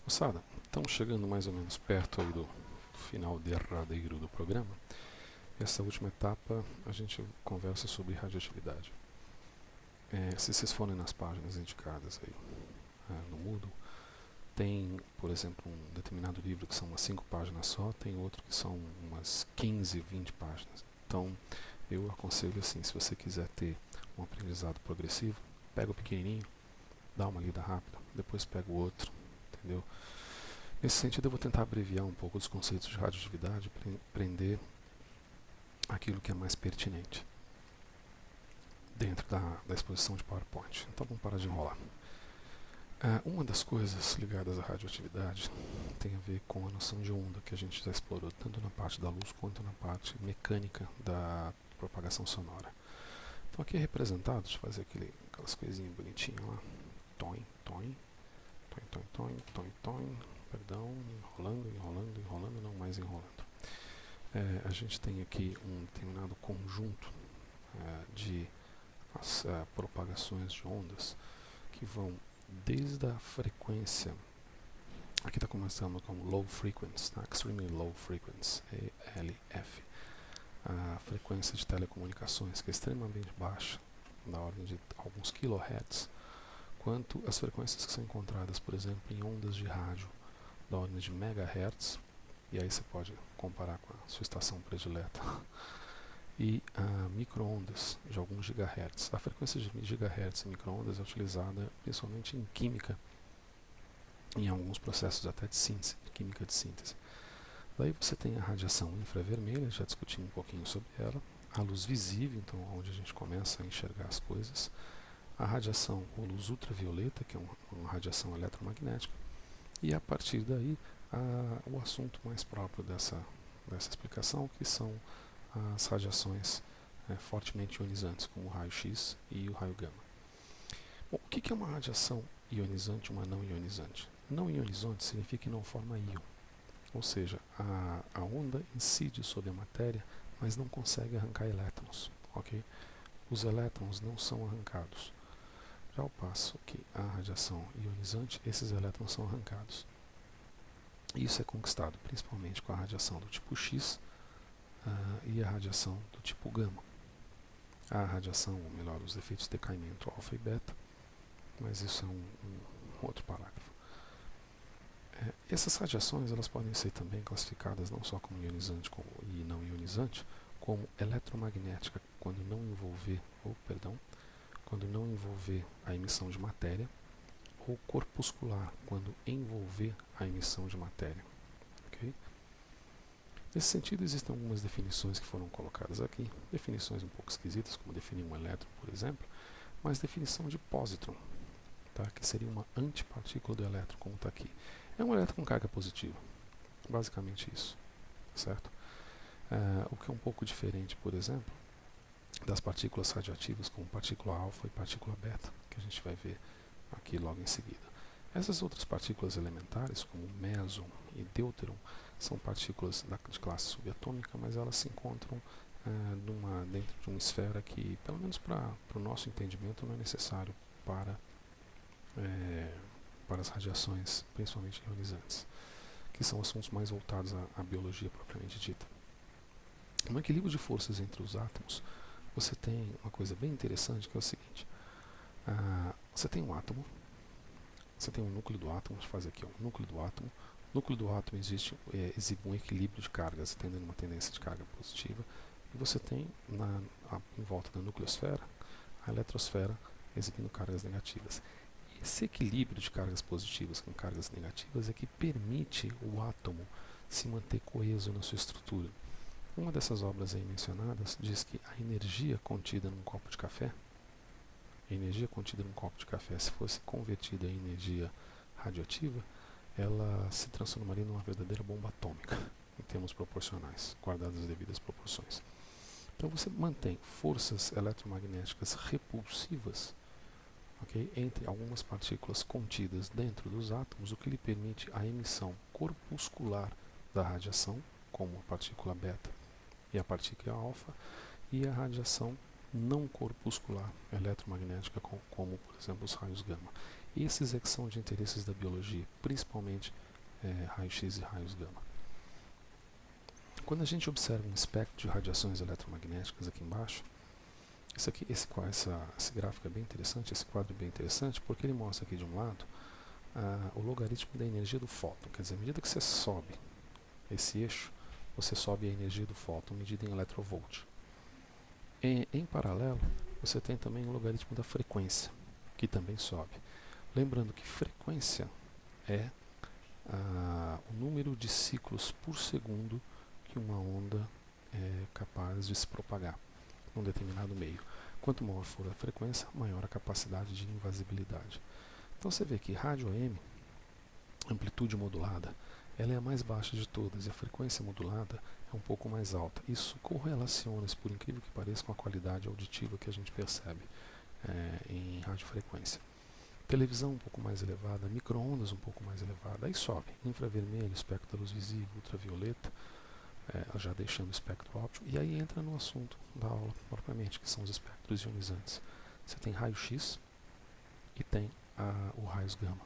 Moçada, estamos chegando mais ou menos perto aí do final derradeiro do programa. Essa última etapa a gente conversa sobre radioatividade. Se vocês forem nas páginas indicadas aí no Moodle, tem, por exemplo, um determinado livro que são umas 5 páginas só, tem outro que são umas 15, 20 páginas. Então, eu aconselho assim, se você quiser ter um aprendizado progressivo, pega o pequenininho, dá uma lida rápida, depois pega o outro, entendeu? Nesse sentido, eu vou tentar abreviar um pouco os conceitos de radioatividade para aprender aquilo que é mais pertinente dentro da exposição de PowerPoint. Então, vamos parar de enrolar. Uma das coisas ligadas à radioatividade tem a ver com a noção de onda que a gente já explorou tanto na parte da luz quanto na parte mecânica da propagação sonora. Então aqui é representado, deixa eu fazer aquelas coisinhas bonitinhas lá. Toin, toin, toin, toin, toin, toin, toin, perdão, enrolando, não mais enrolando. A gente tem aqui um determinado conjunto de propagações de ondas que vão desde a frequência, aqui está começando com low frequency, tá? Extremely low frequency, ELF, a frequência de telecomunicações, que é extremamente baixa, na ordem de alguns kilohertz, quanto as frequências que são encontradas, por exemplo, em ondas de rádio, da ordem de megahertz, e aí você pode comparar com a sua estação predileta, e microondas de alguns gigahertz. A frequência de gigahertz em microondas é utilizada principalmente em química, em alguns processos até de síntese, química de síntese. Daí você tem a radiação infravermelha, já discutimos um pouquinho sobre ela, a luz visível, então onde a gente começa a enxergar as coisas, a radiação ou luz ultravioleta, que é uma radiação eletromagnética, e a partir daí o assunto mais próprio dessa explicação, que são as radiações fortemente ionizantes, como o raio-x e o raio gama. Bom, o que é uma radiação ionizante e uma não ionizante? Não ionizante significa que não forma íon, ou seja, a onda incide sobre a matéria, mas não consegue arrancar elétrons. Okay? Os elétrons não são arrancados. Já ao passo que a radiação ionizante, esses elétrons são arrancados. Isso é conquistado principalmente com a radiação do tipo X e a radiação do tipo gama. A radiação, ou melhor, os efeitos de decaimento alfa e beta, mas isso é um outro parágrafo. Essas radiações elas podem ser também classificadas não só como ionizante e não ionizante, como eletromagnética quando não envolver a emissão de matéria, ou corpuscular quando envolver a emissão de matéria. Okay? Nesse sentido, existem algumas definições que foram colocadas aqui, definições um pouco esquisitas, como definir um elétron, por exemplo, mas definição de positron, tá? Que seria uma antipartícula do elétron, como está aqui. É um elétron com carga positiva, basicamente isso, certo? O que é um pouco diferente, por exemplo, das partículas radioativas, como partícula alfa e partícula beta, que a gente vai ver aqui logo em seguida. Essas outras partículas elementares, como meson e deuteron, são partículas de classe subatômica, mas elas se encontram dentro de uma esfera que, pelo menos para o nosso entendimento, não é necessário para as radiações, principalmente ionizantes, que são assuntos mais voltados à biologia propriamente dita. No equilíbrio de forças entre os átomos, você tem uma coisa bem interessante, que é o seguinte: você tem um átomo, você tem um núcleo do átomo, deixa eu fazer aqui, o núcleo do átomo. No núcleo do átomo exibe um equilíbrio de cargas, tendo uma tendência de carga positiva, e você tem em volta da nucleosfera a eletrosfera exibindo cargas negativas. Esse equilíbrio de cargas positivas com cargas negativas é que permite o átomo se manter coeso na sua estrutura. Uma dessas obras aí mencionadas diz que a energia contida num copo de café, se fosse convertida em energia radioativa, ela se transformaria numa verdadeira bomba atômica, em termos proporcionais, guardadas as devidas proporções. Então você mantém forças eletromagnéticas repulsivas, okay, entre algumas partículas contidas dentro dos átomos, o que lhe permite a emissão corpuscular da radiação, como a partícula beta e a partícula alfa, e a radiação não corpuscular eletromagnética, como por exemplo os raios gama. Esses é que são de interesses da biologia, principalmente raio-x e raios gama. Quando a gente observa um espectro de radiações eletromagnéticas aqui embaixo, esse gráfico é bem interessante, esse quadro é bem interessante, porque ele mostra aqui de um lado o logaritmo da energia do fóton. Quer dizer, à medida que você sobe esse eixo, você sobe a energia do fóton medida em electrovolt. Em paralelo, você tem também o logaritmo da frequência, que também sobe. Lembrando que frequência é o número de ciclos por segundo que uma onda é capaz de se propagar num determinado meio. Quanto maior for a frequência, maior a capacidade de invasibilidade. Então você vê que rádio AM, amplitude modulada, ela é a mais baixa de todas e a frequência modulada é um pouco mais alta. Isso correlaciona, por incrível que pareça, com a qualidade auditiva que a gente percebe em radiofrequência. Televisão um pouco mais elevada, micro-ondas um pouco mais elevada, aí sobe. Infravermelho, espectro da luz visível, ultravioleta, já deixando o espectro óptico, e aí entra no assunto da aula propriamente, que são os espectros ionizantes. Você tem raio-x e tem o raios gama.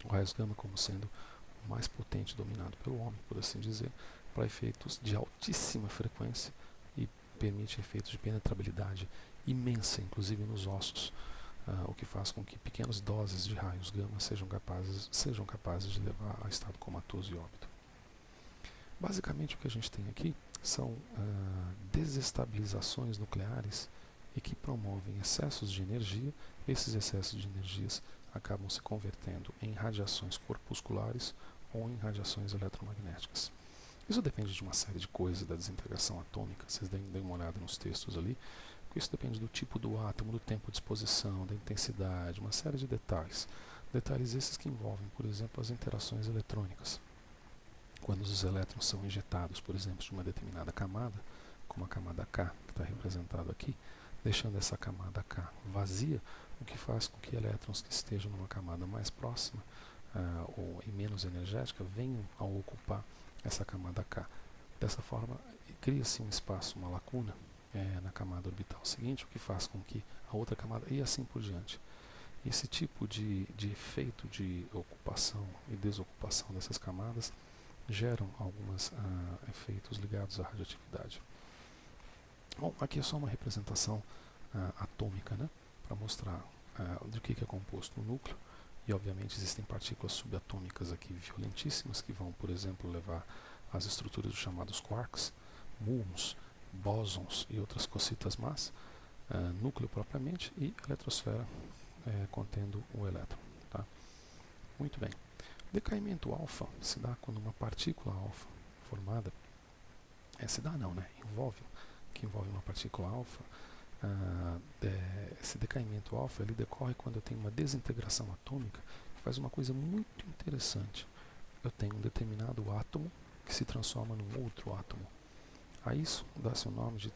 O raios gama como sendo o mais potente dominado pelo homem, por assim dizer, para efeitos de altíssima frequência e permite efeitos de penetrabilidade imensa, inclusive nos ossos, o que faz com que pequenas doses de raios gama sejam capazes de levar a estado comatoso e óbito. Basicamente o que a gente tem aqui são desestabilizações nucleares e que promovem excessos de energia. Esses excessos de energias acabam se convertendo em radiações corpusculares ou em radiações eletromagnéticas. Isso depende de uma série de coisas, da desintegração atômica, vocês deem uma olhada nos textos ali, porque isso depende do tipo do átomo, do tempo de exposição, da intensidade, uma série de detalhes. Detalhes esses que envolvem, por exemplo, as interações eletrônicas. Quando os elétrons são injetados, por exemplo, de uma determinada camada, como a camada K, que está representado aqui, deixando essa camada K vazia, o que faz com que elétrons que estejam numa camada mais próxima ou em menos energética venham a ocupar essa camada K. Dessa forma, cria-se um espaço, uma lacuna na camada orbital seguinte, o que faz com que a outra camada, e assim por diante. Esse tipo de efeito de ocupação e desocupação dessas camadas geram alguns efeitos ligados à radioatividade. Bom, aqui é só uma representação atômica, né, para mostrar de que é composto o núcleo, e obviamente existem partículas subatômicas aqui violentíssimas que vão, por exemplo, levar às estruturas dos chamados quarks, muons, bósons e outras cositas más, núcleo propriamente e eletrosfera contendo o elétron. Tá? Muito bem. Decaimento alfa se dá quando uma partícula alfa formada, envolve uma partícula alfa. Esse decaimento alfa ele decorre quando eu tenho uma desintegração atômica que faz uma coisa muito interessante. Eu tenho um determinado átomo que se transforma num outro átomo. A isso dá-se o nome de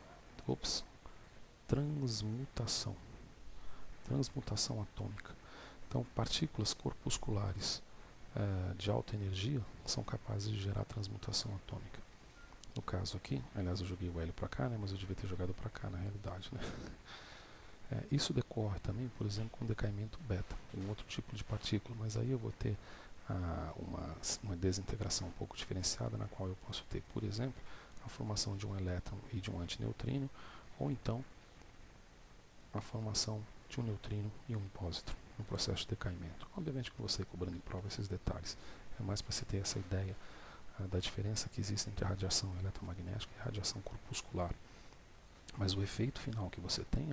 transmutação. Transmutação atômica. Então, partículas corpusculares de alta energia são capazes de gerar transmutação atômica. No caso aqui, aliás eu joguei o hélio para cá, né, mas eu devia ter jogado para cá na realidade. Né? Isso decorre também, por exemplo, com decaimento beta, um outro tipo de partícula, mas aí eu vou ter uma desintegração um pouco diferenciada, na qual eu posso ter, por exemplo, a formação de um elétron e de um antineutrino, ou então a formação de um neutrino e um pósitron no processo de decaimento. Obviamente que eu vou sair cobrando em prova esses detalhes, é mais para você ter essa ideia da diferença que existe entre a radiação eletromagnética e a radiação corpuscular. Mas o efeito final que você tem,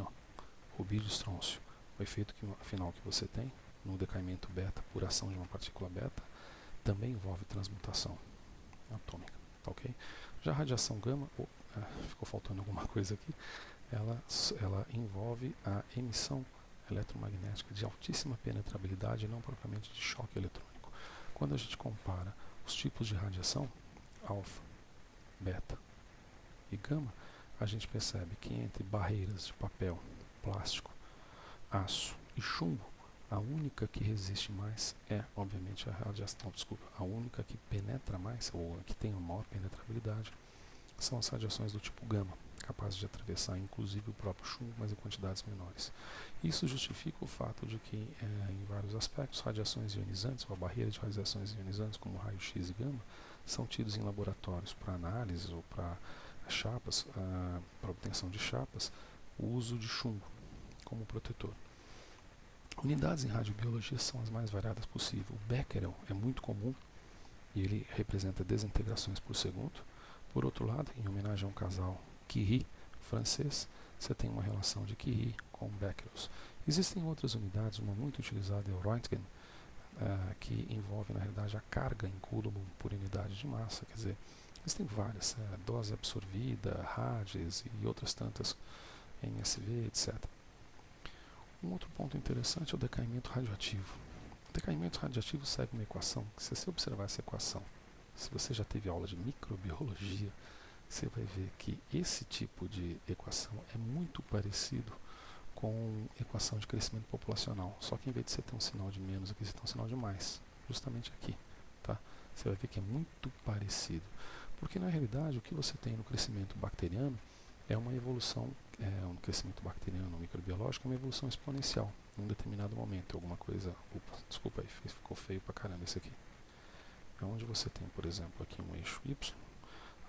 rubídio estrôncio, o efeito final que você tem no decaimento beta por ação de uma partícula beta, também envolve transmutação atômica. Tá, ok? Já a radiação gama, ficou faltando alguma coisa aqui, ela envolve a emissão eletromagnética de altíssima penetrabilidade e não propriamente de choque eletrônico. Quando a gente compara os tipos de radiação, alfa, beta e gama, a gente percebe que entre barreiras de papel, plástico, aço e chumbo, a única que resiste mais é, obviamente, a única que penetra mais, ou a que tem a maior penetrabilidade, são as radiações do tipo gama, capazes de atravessar inclusive o próprio chumbo, mas em quantidades menores. Isso justifica o fato de que, em vários aspectos, radiações ionizantes, ou a barreira de radiações ionizantes, como raio-x e gama, são tidos em laboratórios para análise ou para chapas, para obtenção de chapas, o uso de chumbo como protetor. Unidades em radiobiologia são as mais variadas possível. O Becquerel é muito comum e ele representa desintegrações por segundo. Por outro lado, em homenagem a um casal Curie francês, você tem uma relação de Curie com Becquerels. Existem outras unidades, uma muito utilizada é o Röntgen, que envolve na realidade a carga em coulomb por unidade de massa, quer dizer, existem várias, dose absorvida, Rages e outras tantas, NSV, etc. Um outro ponto interessante é o decaimento radioativo. O decaimento radioativo segue uma equação, que se você observar essa equação, se você já teve aula de microbiologia, você vai ver que esse tipo de equação é muito parecido com equação de crescimento populacional, só que em vez de você ter um sinal de menos aqui, você tem um sinal de mais, justamente aqui, tá? Você vai ver que é muito parecido, porque na realidade o que você tem no crescimento bacteriano é uma evolução, um crescimento bacteriano microbiológico, é uma evolução exponencial, em um determinado momento, alguma coisa, desculpa aí, ficou feio pra caramba esse aqui, é onde você tem, por exemplo, aqui um eixo Y,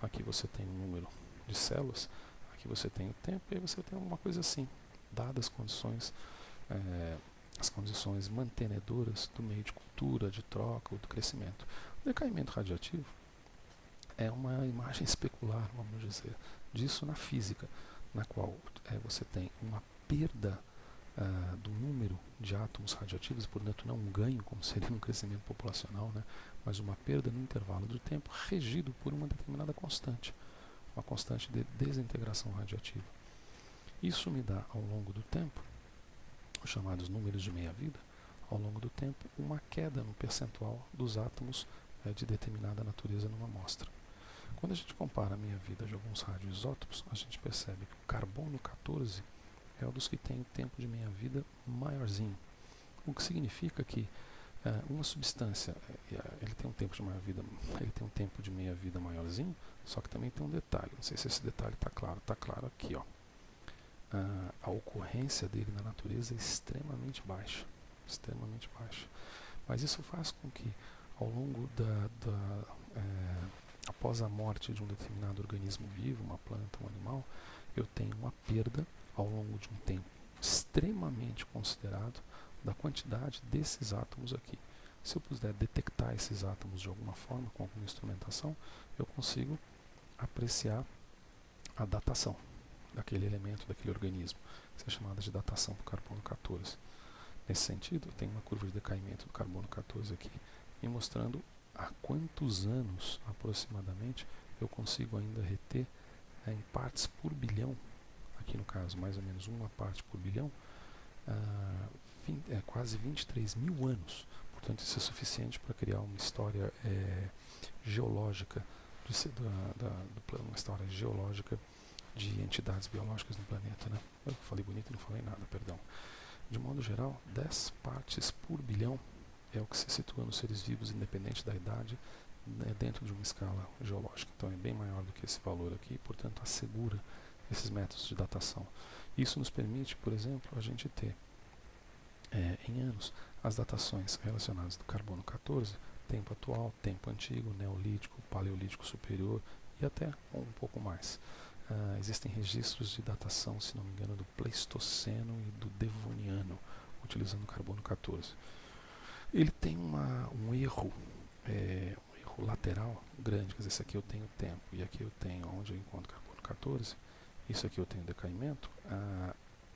aqui você tem um número de células, aqui você tem o tempo, e aí você tem alguma coisa assim, dadas as condições mantenedoras do meio de cultura, de troca ou do crescimento. O decaimento radioativo é uma imagem especular, vamos dizer, disso na física, na qual você tem uma perda do número de átomos radioativos, portanto não um ganho, como seria no crescimento populacional, né, mas uma perda no intervalo do tempo regido por uma determinada constante, uma constante de desintegração radioativa. Isso me dá, ao longo do tempo, os chamados números de meia-vida, ao longo do tempo, uma queda no percentual dos átomos de determinada natureza numa amostra. Quando a gente compara a meia-vida de alguns radioisótopos, a gente percebe que o carbono 14 é um dos que tem o tempo de meia-vida maiorzinho, o que significa que uma substância, ele tem um tempo de meia-vida, ele tem um tempo de meia-vida maiorzinho, só que também tem um detalhe, não sei se esse detalhe está claro aqui, ó. A ocorrência dele na natureza é extremamente baixa, mas isso faz com que ao longo após a morte de um determinado organismo vivo, uma planta, um animal, eu tenho uma perda ao longo de um tempo extremamente considerado da quantidade desses átomos aqui. Se eu puder detectar esses átomos de alguma forma, com alguma instrumentação, eu consigo apreciar a datação daquele elemento, daquele organismo, que é chamada de datação por carbono 14. Nesse sentido, tem uma curva de decaimento do carbono 14 aqui, me mostrando há quantos anos, aproximadamente, eu consigo ainda reter em partes por bilhão, aqui no caso mais ou menos uma parte por bilhão, quase 23 mil anos. Portanto, isso é suficiente para criar uma história geológica, uma história geológica de entidades biológicas no planeta, né? Eu falei bonito e não falei nada, perdão. De modo geral, 10 partes por bilhão é o que se situa nos seres vivos, independente da idade, dentro de uma escala geológica. Então é bem maior do que esse valor aqui, portanto assegura esses métodos de datação. Isso nos permite, por exemplo, a gente ter em anos as datações relacionadas do carbono 14, tempo atual, tempo antigo, neolítico, paleolítico superior e até um pouco mais. Existem registros de datação, se não me engano, do Pleistoceno e do Devoniano, utilizando o carbono 14. Ele tem um erro lateral grande, quer dizer, esse aqui eu tenho tempo e aqui eu tenho onde eu encontro carbono 14, isso aqui eu tenho decaimento,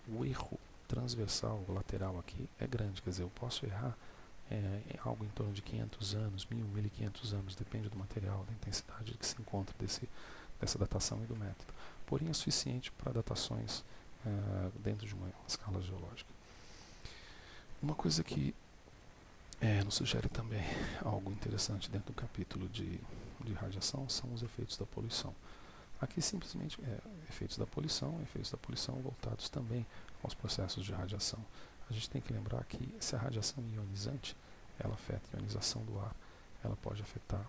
o erro transversal, o lateral aqui é grande, quer dizer, eu posso errar algo em torno de 500 anos, 1000, 1500 anos, depende do material, da intensidade que se encontra dessa datação e do método. Porém, é suficiente para datações dentro de uma escala geológica. Uma coisa que nos sugere também algo interessante dentro do capítulo de radiação são os efeitos da poluição. Aqui simplesmente efeitos da poluição voltados também aos processos de radiação. A gente tem que lembrar que se a radiação ionizante ela afeta a ionização do ar, ela pode afetar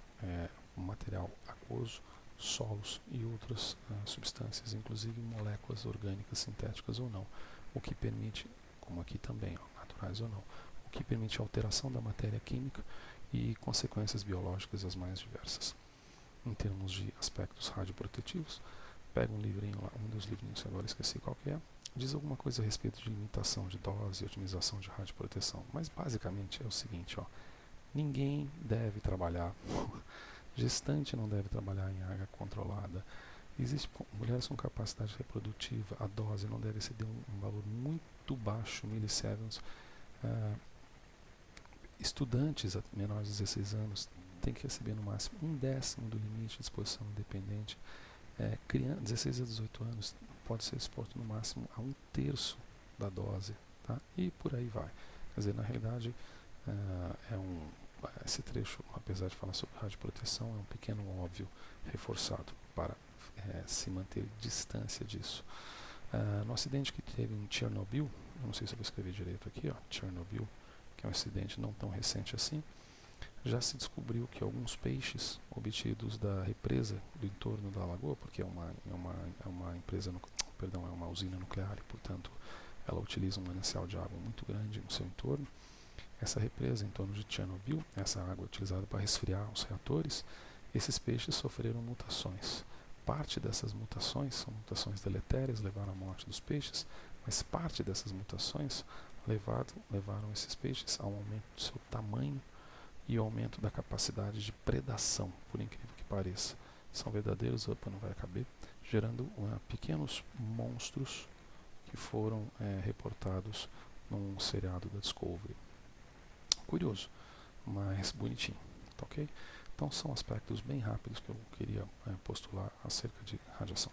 o material aquoso, solos e outras substâncias, inclusive moléculas orgânicas sintéticas ou não, o que permite, como aqui também, naturais ou não, o que permite a alteração da matéria química e consequências biológicas as mais diversas. Em termos de aspectos radioprotetivos, pega um livrinho lá, um dos livrinhos que agora esqueci qual que é, diz alguma coisa a respeito de limitação de dose e otimização de radioproteção, mas basicamente é o seguinte, ninguém deve trabalhar, gestante não deve trabalhar em área controlada, mulheres com capacidade reprodutiva, a dose não deve exceder um valor muito baixo, millisieverns, estudantes menores de 16 anos têm que receber no máximo 1/10 do limite de exposição independente, 16 a 18 anos pode ser exposto no máximo a 1/3 da dose, tá? E por aí vai. Quer dizer, na realidade, esse trecho, apesar de falar sobre radioproteção, é um pequeno óbvio reforçado para se manter distância disso. No acidente que teve em Chernobyl, eu não sei se eu vou escrever direito aqui, Chernobyl, que é um acidente não tão recente assim, já se descobriu que alguns peixes obtidos da represa do entorno da lagoa, porque é uma empresa, é uma usina nuclear e, portanto, ela utiliza um manancial de água muito grande no seu entorno. Essa represa em torno de Chernobyl, essa água é utilizada para resfriar os reatores, esses peixes sofreram mutações. Parte dessas mutações são mutações deletérias, levaram à morte dos peixes, mas parte dessas mutações levaram esses peixes ao aumento do seu tamanho e ao aumento da capacidade de predação, por incrível que pareça. São verdadeiros, não vai caber, gerando pequenos monstros que foram reportados num seriado da Discovery. Curioso, mas bonitinho, tá ok? Então são aspectos bem rápidos que eu queria postular acerca de radiação.